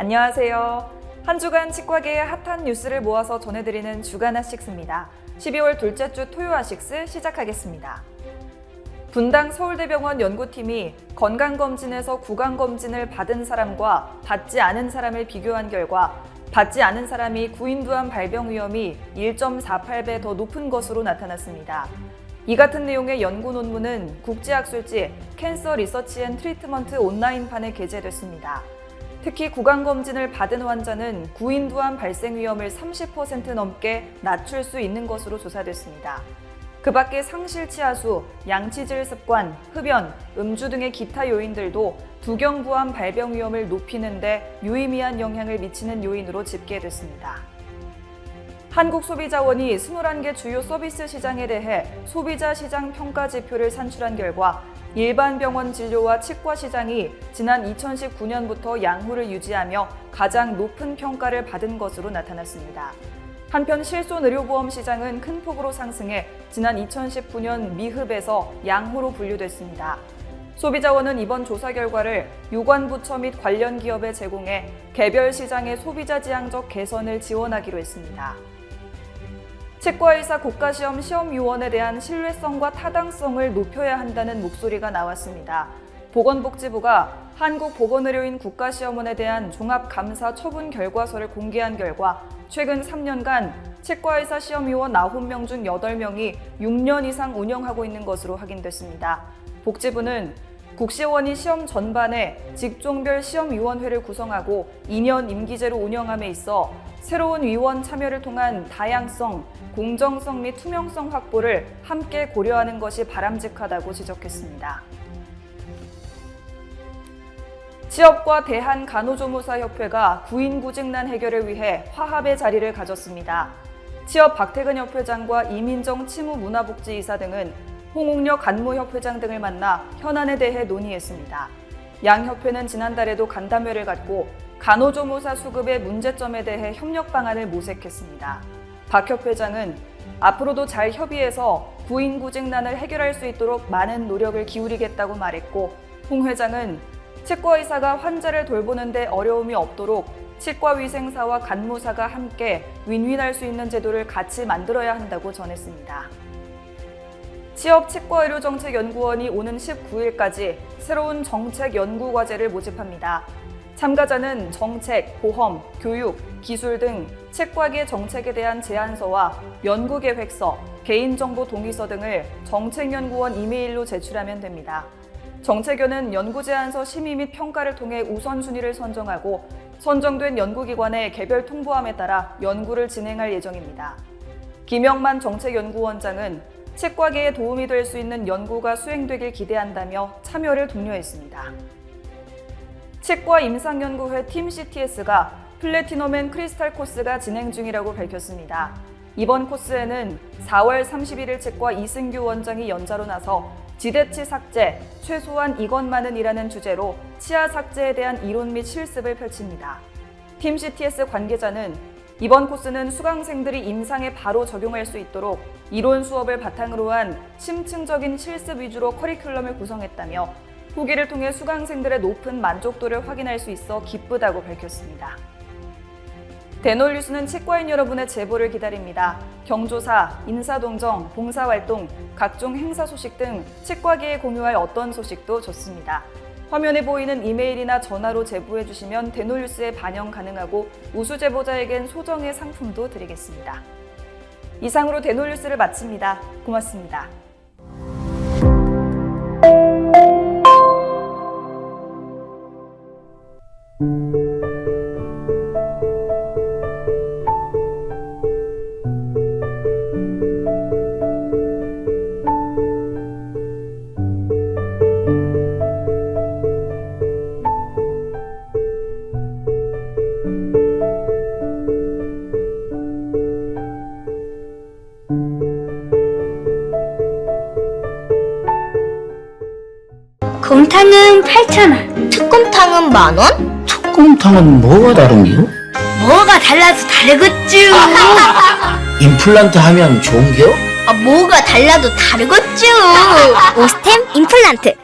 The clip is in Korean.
안녕하세요. 한 주간 치과계의 핫한 뉴스를 모아서 전해드리는 주간 핫식스입니다. 12월 둘째 주 토요 핫식스 시작하겠습니다. 분당 서울대병원 연구팀이 건강검진에서 구강검진을 받은 사람과 받지 않은 사람을 비교한 결과 받지 않은 사람이 구인두암 발병 위험이 1.48배 더 높은 것으로 나타났습니다. 이 같은 내용의 연구 논문은 국제학술지 캔서 리서치 앤 트리트먼트 온라인판에 게재됐습니다. 특히 구강검진을 받은 환자는 구인두암 발생 위험을 30% 넘게 낮출 수 있는 것으로 조사됐습니다. 그 밖에 상실치아수, 양치질 습관, 흡연, 음주 등의 기타 요인들도 두경부암 발병 위험을 높이는 데 유의미한 영향을 미치는 요인으로 집계됐습니다. 한국소비자원이 21개 주요 서비스 시장에 대해 소비자 시장 평가 지표를 산출한 결과 일반 병원 진료와 치과 시장이 지난 2019년부터 양호를 유지하며 가장 높은 평가를 받은 것으로 나타났습니다. 한편 실손의료보험 시장은 큰 폭으로 상승해 지난 2019년 미흡에서 양호로 분류됐습니다. 소비자원은 이번 조사 결과를 유관부처 및 관련 기업에 제공해 개별 시장의 소비자 지향적 개선을 지원하기로 했습니다. 치과의사 국가시험 시험요원에 대한 신뢰성과 타당성을 높여야 한다는 목소리가 나왔습니다. 보건복지부가 한국보건의료인 국가시험원에 대한 종합감사 처분 결과서를 공개한 결과 최근 3년간 치과의사 시험요원 9명 중 8명이 6년 이상 운영하고 있는 것으로 확인됐습니다. 복지부는 국시원이 시험 전반에 직종별 시험위원회를 구성하고 2년 임기제로 운영함에 있어 새로운 위원 참여를 통한 다양성, 공정성 및 투명성 확보를 함께 고려하는 것이 바람직하다고 지적했습니다. 취업과 대한간호조무사협회가 구인구직난 해결을 위해 화합의 자리를 가졌습니다. 취업 박태근 협회장과 이민정 치무문화복지이사 등은 홍옥력 간무협회장 등을 만나 현안에 대해 논의했습니다. 양 협회는 지난달에도 간담회를 갖고 간호조무사 수급의 문제점에 대해 협력 방안을 모색했습니다. 박 협회장은 앞으로도 잘 협의해서 구인구직난을 해결할 수 있도록 많은 노력을 기울이겠다고 말했고, 홍 회장은 치과의사가 환자를 돌보는 데 어려움이 없도록 치과위생사와 간무사가 함께 윈윈할 수 있는 제도를 같이 만들어야 한다고 전했습니다. 취업치과의료정책연구원이 오는 19일까지 새로운 정책 연구과제를 모집합니다. 참가자는 정책, 보험, 교육, 기술 등 치과계 정책에 대한 제안서와 연구계획서, 개인정보 동의서 등을 정책연구원 이메일로 제출하면 됩니다. 정책연은 연구제안서 심의 및 평가를 통해 우선순위를 선정하고 선정된 연구기관에 개별 통보함에 따라 연구를 진행할 예정입니다. 김영만 정책연구원장은 치과계에 도움이 될 수 있는 연구가 수행되길 기대한다며 참여를 독려했습니다. 치과 임상연구회 팀 CTS가 플래티넘 앤 크리스탈 코스가 진행 중이라고 밝혔습니다. 이번 코스에는 4월 31일 치과 이승규 원장이 연자로 나서 지대치 삭제, 최소한 이것만은이라는 주제로 치아 삭제에 대한 이론 및 실습을 펼칩니다. 팀 CTS 관계자는 이번 코스는 수강생들이 임상에 바로 적용할 수 있도록 이론 수업을 바탕으로 한 심층적인 실습 위주로 커리큘럼을 구성했다며 후기를 통해 수강생들의 높은 만족도를 확인할 수 있어 기쁘다고 밝혔습니다. 대놀뉴스는 치과인 여러분의 제보를 기다립니다. 경조사, 인사동정, 봉사활동, 각종 행사 소식 등 치과계에 공유할 어떤 소식도 좋습니다. 화면에 보이는 이메일이나 전화로 제보해 주시면 대놀뉴스에 반영 가능하고 우수 제보자에겐 소정의 상품도 드리겠습니다. 이상으로 대놀뉴스를 마칩니다. 고맙습니다. 곰탕은 8,000원, 특곰탕은 만원? 특곰탕은 뭐가 다른겨? 뭐가 달라서 다르겠쥬. 임플란트 하면 좋은겨? 뭐가 달라도 다르겠쥬. 오스템 임플란트